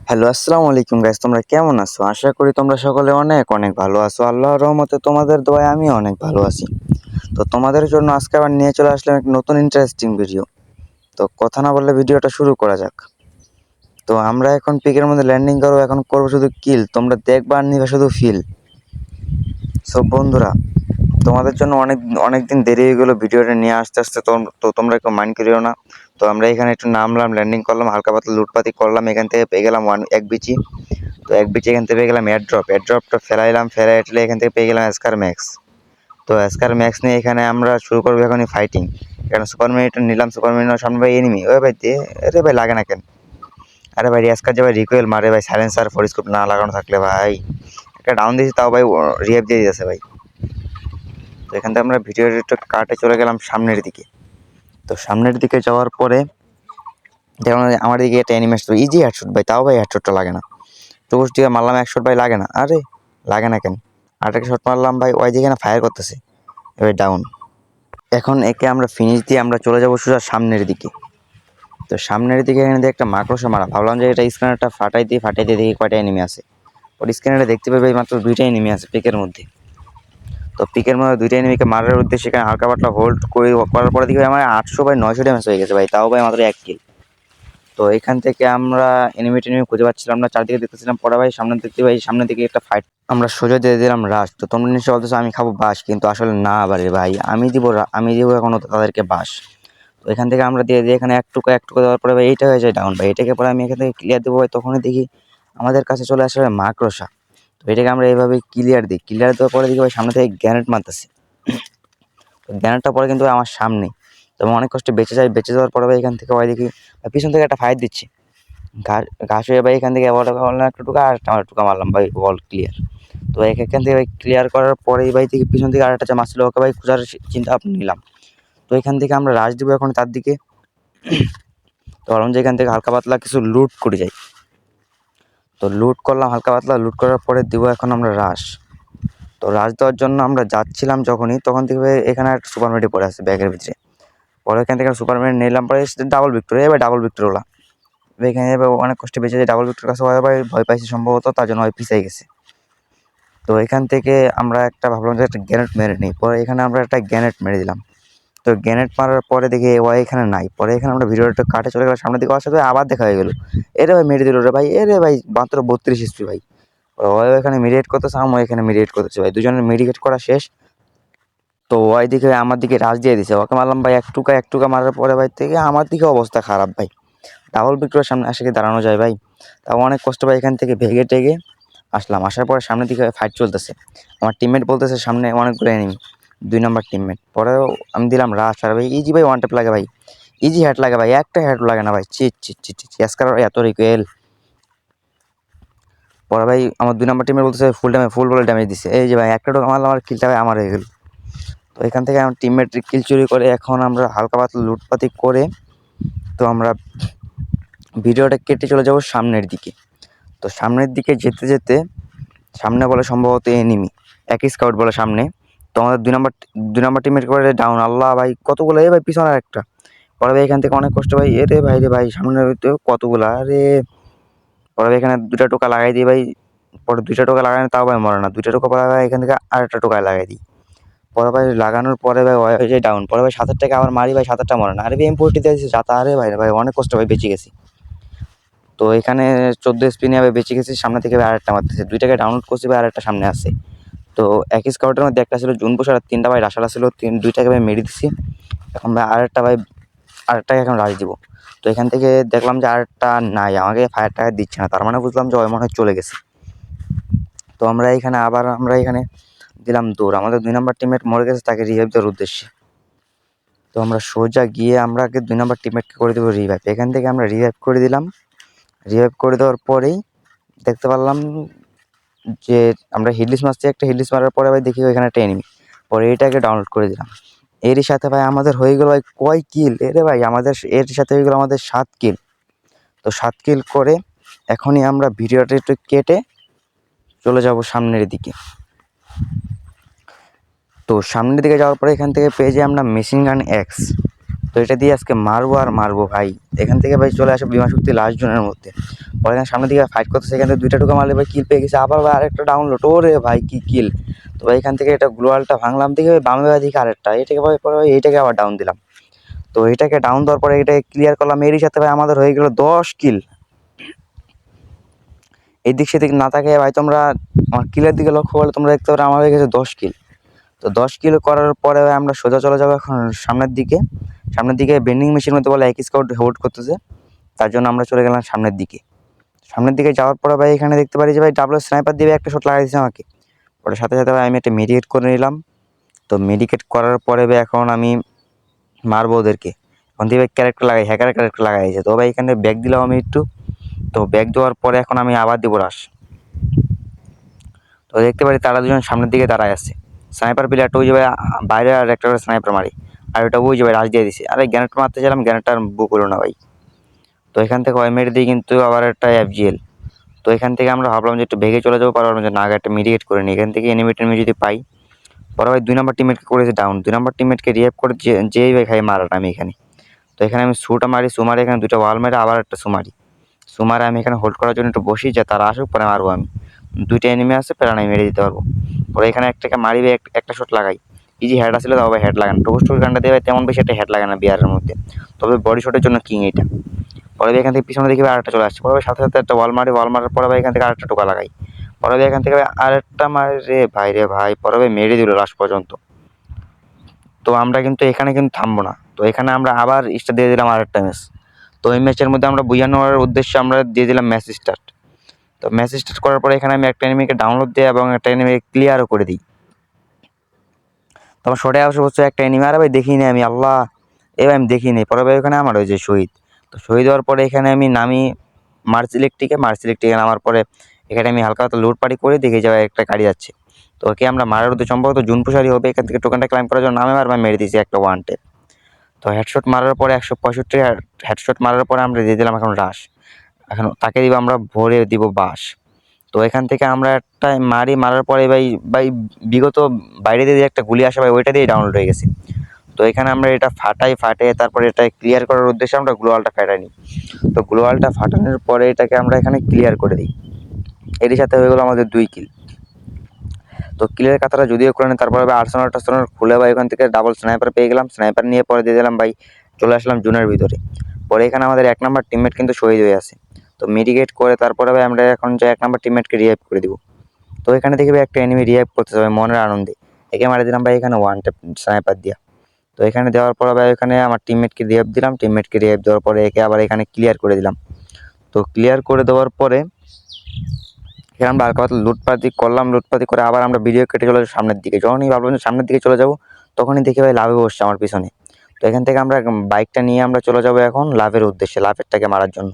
Hello, আসসালামু আলাইকুম guys, তোমরা কেমন আছো? আশা করি তোমরা সকলে অনেক অনেক ভালো আছো। আল্লাহর রহমতে তোমাদের দোয়ায় আমি অনেক ভালো আছি। তো তোমাদের জন্য আজকে আবার নিয়ে চলে আসলাম এক নতুন ইন্টারেস্টিং ভিডিও। তো কথা না বললে ভিডিওটা শুরু করা যাক। তো আমরা এখন পিকের মধ্যে ল্যান্ডিং করবো, এখন করবো শুধু কিল, তোমরা দেখবা আর নিবা শুধু ফিল। সো বন্ধুরা, তোমাদের জন্য অনেক অনেক দিন দেরি হয়ে গেলো ভিডিওটা নিয়ে আসতে আসতে, তো তোমরা একটু মাইন্ড করিও না। তো আমরা এখানে একটু নামলাম, ল্যান্ডিং করলাম, হালকা পাতলা লুটপাতি করলাম, এখান থেকে পেয়ে গেলাম এক বিচি। তো এক বিচি এখান থেকে পেয়ে গেলাম এয়ারড্রপটা ফেলাইলাম, ফেলাই এটলে এখান থেকে পেয়ে গেলাম স্কার ম্যাক্স। তো স্কার ম্যাক্স নিয়ে এখানে আমরা শুরু করবো এখনই ফাইটিং। এখানে সুপার মিনিটটা নিলাম, সুপার মিনিটের সামনে ভাই এনিমি, ওই ভাই দে, আরে ভাই লাগে না কেন? আরে ভাই স্কার যে ভাই রিকোয়েল মারে ভাই, সাইলেন্সার ফোরিস্কোপ না লাগানো থাকলে ভাই একটা ডাউন দিয়েছি, তাও ভাই রিহেভ দিয়ে দিয়েছে ভাই। তো এখান থেকে আমরা ভিডিওর একটু কাটে চলে গেলাম সামনের দিকে। তো সামনের দিকে যাওয়ার পরে যেমন আমার দিকে একটা অ্যানিমেট ইজি হেডশট ভাই, তাও ভাই হেডশটটা লাগে না। চৌকস দিয়ে মারলাম 1 শট ভাই, লাগে না, আরে লাগে না কেন? আরেকটা শট মারলাম ভাই, ওই দিকে না ফায়ার করতেছে, এবার ডাউন। এখন একে আমরা ফিনিশ দিয়ে আমরা চলে যাবো সোজা সামনের দিকে। তো সামনের দিকে এখানে দিয়ে একটা মাকড়সা মারা, ভাবলাম যে এটা স্ক্যানারটা ফাটাই দিয়ে দেখি কয়টা এনিমি আছে। ওর স্ক্যানারে দেখতে পাবে মাত্র 2টা এনিমি আছে পিকের মধ্যে। তো পিকের মধ্যে 2টা এনিমিকে মারার উদ্দেশ্যে এখানে হালকা পাতলা হোল্ড করার পরে দেখি আমার 800 বাই 900 ড্যামেজ হয়ে গেছে ভাই, তাও ভাই মাত্র 1 কিল। তো এখান থেকে আমরা এনিমি খুঁজে পাচ্ছিলাম না, চারদিকে দেখতেছিলাম, পরে ভাই সামনের দিকে একটা ফাইট, আমরা সোজা দিয়ে দিলাম রাশ। তো তোমরা নিশ্চয়ই বলতেছো আমি খাবো বাস, কিন্তু আসলে না বারে ভাই, আমি দিব এখন তাদেরকে বাস। তো এখান থেকে আমরা দিয়ে দিই এখানে এক টুকা দেওয়ার পরে ভাই এইটা হয়ে যায় ডাউন ভাই। এটাকে পরে আমি এখান থেকে ক্লিয়ার দেবো ভাই, তখনই দেখি আমাদের কাছে চলে আসে মাকড়সা। তো এটাকে আমরা এইভাবে ক্লিয়ার দেওয়ার পরে দেখি ভাই সামনে থেকে গ্যানেট মারতেছে। তো গ্যানেটটা পরে কিন্তু আমার সামনে, তো আমি অনেক কষ্টে বেঁচে যাওয়ার পরে ভাই এখান থেকে ভাই দেখি পিছন থেকে একটা ফায়ার দিচ্ছে। ঘাস হয়ে ভাই এখান থেকে একটা টুকা আর একটা টুকা মারলাম ভাই, অল ক্লিয়ার। তো এখান থেকে ভাই ক্লিয়ার করার পরেই ভাই থেকে পিছন থেকে আরেকটা যে মারছিল ওকে ভাই খোঁজার চিন্তা ভাবনা নিলাম। তো এখান থেকে আমরা রাশ দিব এখন তার দিকে। তো ভাবলাম যে এখান থেকে হালকা পাতলা কিছু লুট করে যাই। তো লুট করলাম, হালকা পাতলা লুট করার পরে দিব এখন আমরা রাশ। তো রাশ দেওয়ার জন্য আমরা যাচ্ছিলাম যখনই, তখন থেকে এখানে একটা সুপার মেডি পড়ে আছে ব্যাগের ভিতরে। পরে এখান থেকে সুপার মেডি নিলাম, পরে ডাবল ভিক্টর, এবার ডাবল ভিক্টর ওলা এখানে এবার অনেক কষ্টে বেঁচে যায়। ডাবল ভিক্টর কাছে ভয় পাইছে সম্ভবত, তার জন্য পিছিয়ে গেছে। তো এখান থেকে আমরা একটা ভাবলাম যে একটা গ্যানেট মেরে নিই, পরে এখানে আমরা একটা গ্যানেট মেরে দিলাম। তো গ্যানেট মারার পরে দেখি ওয়াই এখানে নাই, পরে এখানে আমরা ভিডিওটা কাটে চলে গেলাম সামনের দিকে, ওর সাথে আবার দেখা হয়ে গেলো। এরে ভাই মেরে দিল রে ভাই, এরে ভাই মাত্র 32 হিস্ট্রি ভাই। ওয়াই এখানে মিডিয়েট করতেছে, আমি এখানে মিডিয়েট করতেছি ভাই, দুজনের মেডিকেট করা শেষ। তো ওয়াই দিকে আমার দিকে রাশ দিয়ে দিছে, ওকে মারলাম ভাই এক টুকা মারার পরে ভাই থেকে আমার দিকে অবস্থা খারাপ ভাই। ডাবল ভিক্টরের সামনে আসে কি দাঁড়ানো যায় ভাই? তাও অনেক কষ্ট ভাই এখান থেকে ভেগে টেগে আসলাম। আসার পরে সামনের দিকে ফাইট চলতেছে, আমার টিমমেট বলতেছে সামনে অনেকগুলো এনিমি, 2 নম্বর টিমমেট। পরেও আমি দিলাম রাশ, আর ভাই ইজি ভাই ওয়ান ট্যাপ লাগে ভাই, ইজি হেড লাগে ভাই, একটা হেড লাগে না ভাই, এসকার এত রিকোয়েল। পরে ভাই আমার 2 নম্বর টিমমেট বলতেছে ফুল বলে ড্যামেজ দিচ্ছে, এই যে ভাই একটা টোকা মারলাম, আমার কিলটা ভাই আমার হয়ে গেল। তো এখান থেকে আমার টিমমেট কিল চুরি করে এখন আমরা হালকা পাতলা লুটপাতি করে, তো আমরা ভিডিওটা কেটে চলে যাব সামনের দিকে। তো সামনের দিকে যেতে যেতে সামনে বলে সম্ভবত এনিমি, একই স্কাউট বলে সামনে। তো আমাদের 2 নম্বর টিমের করে ডাউন, আল্লাহ ভাই কতগুলো, ভাই পিছনে একটা। পরে ভাই এখান থেকে অনেক কষ্ট ভাই, রে ভাই সামনে তো কতগুলা, আরে পরে ভাই এখানে 2টা টোকা লাগাই দিই ভাই। পরে 2টা টোকা লাগাই তাও ভাই মরে না, 2টা টোকা পরে ভাই এখান থেকে আরেকটা টোকায় লাগাই দিই। পরে ভাই লাগানোর পরে ভাই হয়ে যায় ডাউন। পরে ভাই 7-8টাকে আবার মারি ভাই, 7-8টা মরে না, আরে ভাই M40 দিয়েছে যাতা, আরে ভাই অনেক কষ্ট ভাই বেঁচে গেছি। তো এখানে 14 স্পিন হবে বেঁচে গেছি, সামনে থেকে আরেকটা মারতেছে, 2টাকে ডাউনলোড করছি ভাই, আরেকটা সামনে আছে। তো একই স্কাউটের মধ্যে একটা ছিল জুন পোষার, 3টা ভাই রাশালা ছিল, 2টাকে ভাই মেরে দিচ্ছি। এখন ভাই আরেকটাকে এখন রাশ দিব। তো এখান থেকে দেখলাম যে আরেকটা নাই, আমাকে ফায়ারটা দিচ্ছে না, তার মানে বুঝলাম যে ওই মনে হয় চলে গেছে। তো আমরা এখানে দিলাম দৌড়, আমাদের 2 নম্বর টিমমেট মরে গেছে, তাকে রিভাইভ দেওয়ার উদ্দেশ্যে। তো আমরা সোজা গিয়ে আমরা আগে 2 নম্বর টিমমেটকে করে দেবো রিভাইভ। এখান থেকে আমরা রিভাইভ করে দিলাম। রিভাইভ করে দেওয়ার পরেই দেখতে পারলাম যে আমরা হিডলিস মারছি, একটা হিডলিস মারার পরে ভাই দেখি ওইখানে একটা এনিমি, পরে এটাকে ডাউনলোড করে দিলাম। এরই সাথে ভাই আমাদের হয়ে গেল ভাই কয় কিল, ভাই আমাদের এর সাথে হয়ে গেল আমাদের 7 কিল। তো 7 কিল করে এখনই আমরা ভিডিওটা একটু কেটে চলে যাব সামনের দিকে। তো সামনের দিকে যাওয়ার পরে এখান থেকে পেয়ে যাই আমরা মেশিন গান এক্স। তো এটা দিয়ে আজকে মারবো আর মারবো ভাই। এখান থেকে ভাই চলে আসে বিমা শক্তি লাস্ট জোনের মধ্যে। পরে এখানে সামনের দিকে ফাইট করতেছে, এখান থেকে 2টা টোকা মারলে ভাই কিল পেয়ে গেছে। আবার ভাই আরেকটা ডাউনলোড, ওরে ভাই কি কিল। তো ভাই এখান থেকে এটা গ্লোয়ালটা ভাঙলাম, দিকে বামে দিকে আরেকটা, এটাকে ভাই পরে ভাই এইটাকে আবার ডাউন দিলাম। তো এটাকে ডাউন দেওয়ার পরে এটাকে ক্লিয়ার করলাম, এরই সাথে ভাই আমাদের হয়ে গেল 10 কিল। এদিক সেদিক না তাকিয়ে ভাই তোমরা আমার কিলের দিকে লক্ষ্য করলে তোমরা দেখতে পারো আমার হয়ে গেছে 10 কিল। তো 10 কিল করার পরে আমরা সোজা চলে যাবো এখন সামনের দিকে। সামনের দিকে বেন্ডিং মেশিন মধ্যে বলে এক স্কাউট হোল্ড করতেছে, তার জন্য আমরা চলে গেলাম সামনের দিকে। সামনের দিকে যাওয়ার পরে ভাই এখানে দেখতে পারি যে ভাই ডাবল স্নাইপার দিয়ে একটা শট লাগাই দিয়েছে আমাকে। পরে সাথে সাথে ভাই আমি একটা মেডিকেট করে নিলাম। তো মেডিকেট করার পরে ভাই এখন আমি মারবো ওদেরকে। এখন দিয়ে ভাই ক্যারেক্টার লাগাই, হ্যাকারের ক্যারেক্টার লাগাইছে। তো ভাই এখানে ব্যাগ দিলাম আমি একটু। তো ব্যাগ দেওয়ার পরে এখন আমি আবার দিব রাশ। তো দেখতে পারি তারা দুজন সামনের দিকে দাঁড়ায় আছে। স্নাইপার প্লেয়ারটা ওই যে ভাই বাইরে আর একটা করে স্নাইপার মারি, আর ওটা ওই যে ভাই রাশ দিয়ে দিছে। আরে গ্যানেট মারতে চাইলাম, গ্যানেটটা বুক হলো না ভাই। তো এখান থেকে ওই মেরে দিই কিন্তু আবার একটা FGL। তো এখান থেকে আমরা ভাবলাম যে একটু ভেগে চলে যাবো, পারলাম যে না আগে একটা মিডিকেট করে নিই। এখান থেকে এনিমি টেনিমি যদি পাই। পরে ভাই 2 নম্বর টিমমেটকে করেছে ডাউন, 2 নম্বর টিমমেটকে রিভাইভ করে যেই ভাই খাই মারাটা আমি এখানে। তো এখানে আমি শুটা মারি, সুমারি এখানে 2টা ওয়াল মেরে আবার একটা সুমারি। সুমারে আমি এখানে হোল্ড করার জন্য একটু বসি, যে তারা আসুক পরে মারবো আমি। 2টা এনিমি আছে, প্যারা নাই, মেরে দিতে পারবো। পরে এখানে একটাকে মারি ভাই, একটা শট লাগাই। ইজি হেড আসলে তাও ভাই হেড লাগান, টোস্টুর গানটা দিয়ে ভাই তেমন বেশি একটা হেড লাগে না বিয়ারের মধ্যে, তবে বডি শটের জন্য কিং এটা। পরে ভাই এখান থেকে পিছনে দেখি ভাই আরেকটা চলে আসছে। পরে ভাই সাথে সাথে একটা ওয়াল মারি, ওয়াল মারার পরে ভাই এখান থেকে আরেকটা টোকা লাগাই। পরে ভাই এখান থেকে ভাই আরেকটা মারি রে ভাই, পরে ভাই মেরে দিল লাস্ট পর্যন্ত। তো আমরা কিন্তু এখানে কিন্তু থামবো না। তো এখানে আমরা আবার স্টার্ট দিয়ে দিলাম আরেকটা ম্যাচ। তো এই ম্যাচের মধ্যে আমরা বুঝিয়ে নেওয়ার উদ্দেশ্যে আমরা দিয়ে দিলাম ম্যাচ স্টার্ট। তো ম্যাচ স্টার্ট করার পরে এখানে আমি একটা এনিমিকে ডাউনলোড দিই এবং একটা এনিমিকে ক্লিয়ারও করে দিই। তখন শটে আসে বলছে একটা এনিমি, আর ভাই দেখিনি আমি, আল্লাহ এবার আমি দেখিনি। পরে ভাই ওখানে আমার ওই যে শহীদ। তো শহীদ হওয়ার পরে এখানে আমি নামি মার্চ ইলেকট্রিকে নামার পরে এখানে আমি হালকা হালকা লুট পাটি করে দেখে যাওয়া একটা গাড়ি যাচ্ছে। তো ওকে আমরা মারার উদ্দেশ্যে সম্ভবত জুনপুষারি হবে, এখান থেকে টোকেনটা ক্লাইম করার জন্য নামে আর মেরে দিয়েছি একটা ওয়ান টেপ। তো হেডশট মারার পরে 165 হেডশট মারার পরে আমরা দিয়ে দিলাম এখন রাশ। এখন তাকে দিব আমরা ভরে দিব বাস। তো এখান থেকে আমরা একটা মারার পরে ভাই ভাই বিগত বাইরে দিয়ে একটা গুলি আসে ভাই, ওইটা দিয়ে ডাউনলোড হয়ে গেছে। তো এখানে আমরা এটা ফাটিয়ে তারপরে এটা ক্লিয়ার করার উদ্দেশ্যে আমরা গ্লোয়ালটা ফাটাই নিই। তো গ্লোয়ালটা ফাটানোর পরে এটাকে আমরা এখানে ক্লিয়ার করে দিই। এরই সাথে হয়ে গেলো আমাদের 2 কিল। তো কিলের কাতাটা যদিও করে নেই, তারপরে ভাই আর্সেনাল টার্সেনাল খুলে ভাই ওখান থেকে ডাবল স্নাইপার পেয়ে গেলাম। স্নাইপার নিয়ে পরে দিয়ে দিলাম ভাই, চলে আসলাম জুনের ভিতরে। পরে এখানে আমাদের 1 নম্বর টিমমেট কিন্তু শহীদ হয়ে আছে। তো মিডিকেট করে তারপরে ভাই আমরা এখন যে 1 নম্বর টিমমেটকে রিভাইভ করে দিব। তো এখানে দেখি ভাই একটা এনিমি রিভাইভ করতেছে ভাই মনের আনন্দে, একে মারি দিলাম ভাই এখানে ওয়ান ট্যাপ স্নাইপার দিয়া। তো এখানে দেওয়ার পরে ভাই এখানে আমার টিমমেটকে রিভাইভ দিলাম, টিমমেটকে রিভাইভ দেওয়ার পরে একে আবার এখানে ক্লিয়ার করে দিলাম। তো ক্লিয়ার করে দেওয়ার পরে এখানে আমরা হালকা পাতলা লুটপাতি করলাম, লুটপাতি করে আবার আমরা ভিডিও কেটে চলে যাবো সামনের দিকে। যখনই ভাবলাম যে সামনের দিকে চলে যাবো, তখনই দেখি ভাই লাভে বসছে আমার পিছনে। তো এখান থেকে আমরা বাইকটা নিয়ে আমরা চলে যাবো এখন লাভের উদ্দেশ্যে, লাভেরটাকে মারার জন্য।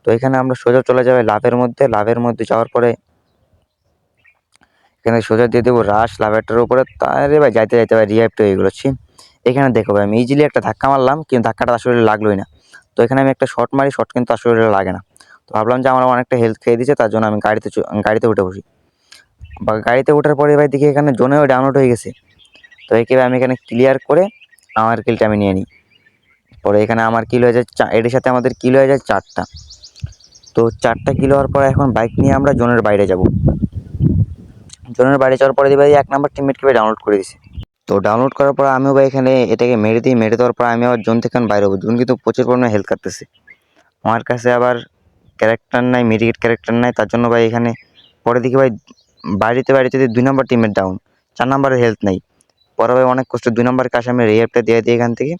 তো এখানে আমরা সোজা চলে যাবো লাভের মধ্যে যাওয়ার পরে এখানে সোজা দিয়ে দেবো রাশ লাভেরটার উপরে। তারে ভাই যাইতে যাইতে ভাই রিয়াক্ট হয়ে গেলো। এখানে দেখো ভাই আমি ইজিলি একটা ধাক্কা মারলাম, কিন্তু ধাক্কাটা আসলে লাগলোই না। তো এখানে আমি একটা শট মারি, শট কিন্তু আসলে লাগে না। তো ভাবলাম যে আমার অনেকটা হেলথ খেয়ে দিচ্ছে, তার জন্য আমি গাড়িতে উঠে বসি। বা গাড়িতে ওঠার পরে ভাই দেখি এখানে জোনেও ডাউনলোড হয়ে গেছে। তো একে আমি এখানে ক্লিয়ার করে আমার কিলটা আমি নিয়ে নিই। পরে এখানে আমার কিল হয়ে যায় এটির সাথে আমাদের কিল হয়ে যায় 4টা। তো 4টা কিল হওয়ার পরে এখন বাইক নিয়ে আমরা জোনের বাইরে যাব। জোনের বাইরে যাওয়ার পরে ভাই 1 নম্বর টিমমেটকে ভাই ডাউনলোড করে দিছে। তো ডাউনলোড করার পর আমিও ভাই এখানে এটাকে মেরে দিই, মেরে দেওয়ার পর আমি আবার জোন থেকে বাইরে হবো। জোন কিন্তু প্রচুর পরিমাণে হেল্প কাটতেছে। আমার কাছে আবার ক্যারেক্টার নাই, মেডিকেট ক্যারেক্টার নাই, তার জন্য ভাই এখানে পরে দেখি ভাই বাড়িতে 2 নম্বর টিমের ডাউন, 4 নম্বরের হেলথ নাই। পরে ভাই অনেক কষ্ট 2 নম্বরের কাছে আমি রিভাইভটা দিয়ে দিই এখান থেকে।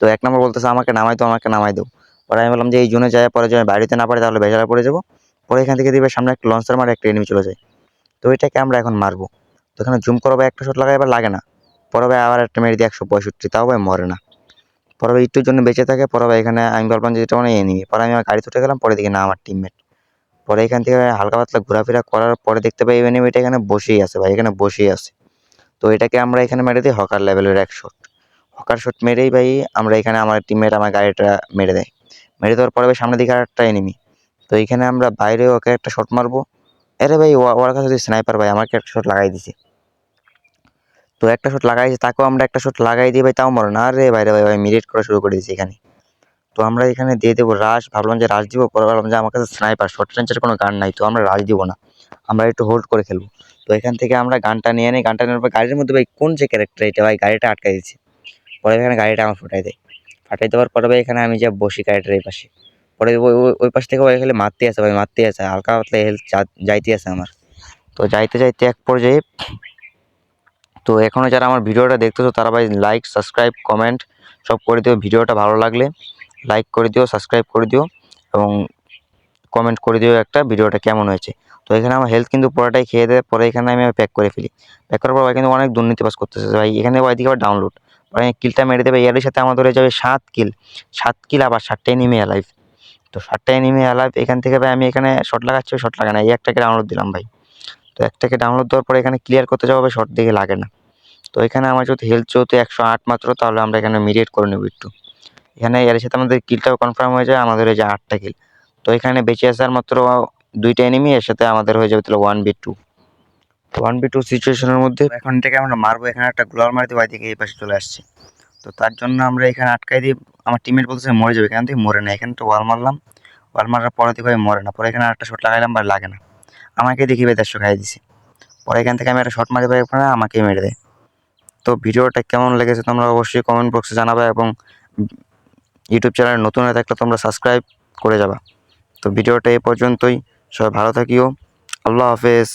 তো 1 নম্বর বলতেছে আমাকে নামাই দাও। পরে আমি বললাম যে এই জোনে যায়, পরে যদি আমি বাড়িতে না পারি তাহলে বেজারা পড়ে যাবো। পরে এখান থেকে দিবে সামনে একটা লঞ্চার মারে একটা এনিমি চলে যায়। তো এটাকে আমরা এখন মারবো। তো এখানে জুম করো ভাই, একটা শট লাগাই এবার লাগে না। পরে ভাই আবার একটা মেরে দিই 165, তাও ভাই মরে না। পরে ভাই একটুর জন্য বেঁচে থাকে। পরে ভাই এখানে আমি ভাবলাম যে এটা মানে এনিমি। পরে আমি আমার গাড়িতে উঠে গেলাম, পরে দেখি না আমার টিমমেট। পরে এখান থেকে হালকা পাতলা ঘোরাফেরা করার পরে দেখতে পাই এনিমিটা এখানে বসেই আছে ভাই, এখানে বসেই আছে। তো এটাকে আমরা এখানে মেরে দিই হকার লেভেলের এক শট। হকার শট মেরেই ভাই আমরা এখানে আমার টিমমেট আমার গাড়িটা মেরে দেয়। মেরে দেওয়ার পরে ভাই সামনের দিকে আরেকটা এনিমি। তো এইখানে আমরা বাইরে ওকে একটা শট মারবো। আরে ভাই ওর কাছে স্নাইপার ভাই, আমাকে একটা শট লাগাই দিছে। তো একটা শট লাগাইছি, তাকেও আমরা একটা শট লাগাই দিই ভাই, তাও মরে না। আরে ভাই রে ভাই, ভাই মিরেট করা শুরু করে দিয়েছি এখানে। তো আমরা এখানে দিয়ে দেবো রাশ, ভাবলাম যে রাশ দিব, পরে ভাবলাম যে আমার কাছে স্নাইপার শর্ট রেঞ্জের কোনো গান নাই, তো আমরা রাশ দিব না, আমরা একটু হোল্ড করে খেলবো। তো এখান থেকে আমরা গানটা নিয়ে নিই, গানটা নেওয়ার পর গাড়ির মধ্যে ভাই কোন যে ক্যারেক্টার এটা ভাই, গাড়িটা আটকাই দিচ্ছে। পরে এখানে গাড়িটা আমার ফাটাই দেয়, ফাটাই দেওয়ার পরে ভাই এখানে আমি যা বসি গাড়িটার এই পাশে। পরে ওই পাশ থেকে ভাই খালি মারতে আসে ভাই, মারতে আসে, হালকা পাতলা হেলথ যাইতে আছে আমার। তো যাইতে যাইতে এক পর্যায়ে, তো এখনও যারা আমার ভিডিওটা দেখতেছো তারা ভাই লাইক, সাবস্ক্রাইব, কমেন্ট সব করে দিও। ভিডিওটা ভালো লাগলে লাইক করে দিও, সাবস্ক্রাইব করে দিও এবং কমেন্ট করে দিও একটা ভিডিওটা কেমন হয়েছে। তো এখানে আমার হেলথ কিন্তু পুরোটাই খেয়ে দেয়, পরে এখানে আমি প্যাক করে ফেলি। প্যাক করার পর ভাই কিন্তু অনেক দুর্নীতিবাজ করতেছে ভাই, এখানে ভাই দিকে আবার ডাউনলোড, পরে কিলটা মেরে দেবে, এর সাথে আমাদের হয়ে যাবে 7 কিল আবার 7টা এনিমি অ্যালাইভ। তো 7টা এনিমি অ্যালাইভ এখান থেকে ভাই আমি এখানে শট লাগাচ্ছি, শট লাগে না, এই একটাকে ডাউনলোড দিলাম ভাই। তো একটাকে ডাউনলোড দেওয়ার পরে এখানে ক্লিয়ার করতে যাবো ভাই, শট দিকে লাগে না। তো এখানে আমার যদি হেলথ যেহেতু 108 মাত্র, তাহলে আমরা এখানে মিডিয়েট করে নেব একটু। এখানে এর সাথে আমাদের কিলটাও কনফার্ম হয়ে যায়, আমাদের হয়ে যায় 8টা কিল। তো এখানে বেঁচে আছে আর মাত্র 2টা এনিমি, এর সাথে আমাদের হয়ে যাবে তাহলে 1v2। 1v2 সিচুয়েশনের মধ্যে এখন থেকে আমরা মারবো, এখানে একটা গ্লোয়াল মারতে ভাই থেকে এই পাশে চলে আসছে। তো তার জন্য আমরা এখানে আটকাই দিই, আমার টিমমেট বলতেছে মরে যাবে, এখান থেকে মরে না, এখানে তো ওয়াল মারলাম, ওয়াল মারার পরে থেকে ভাই মরে না, পরে এখানে একটা শট লাগাইলাম বা লাগে না, আমাকে দেখি ভাই 150 খাইয়ে দিছে। পরে এখান থেকে আমি একটা শট মারি ভাই, ওখানে আমাকেই মেরে দেয়। তো ভিডিওটা কেমন লেগেছে তোমরা অবশ্যই কমেন্ট বক্সে জানাবে এবং ইউটিউব চ্যানেলে নতুন হয়ে থাকলে তোমরা সাবস্ক্রাইব করে যাবা। তো ভিডিওটা এই পর্যন্তই, সবাই ভালো থাকিও, আল্লাহ হাফেজ।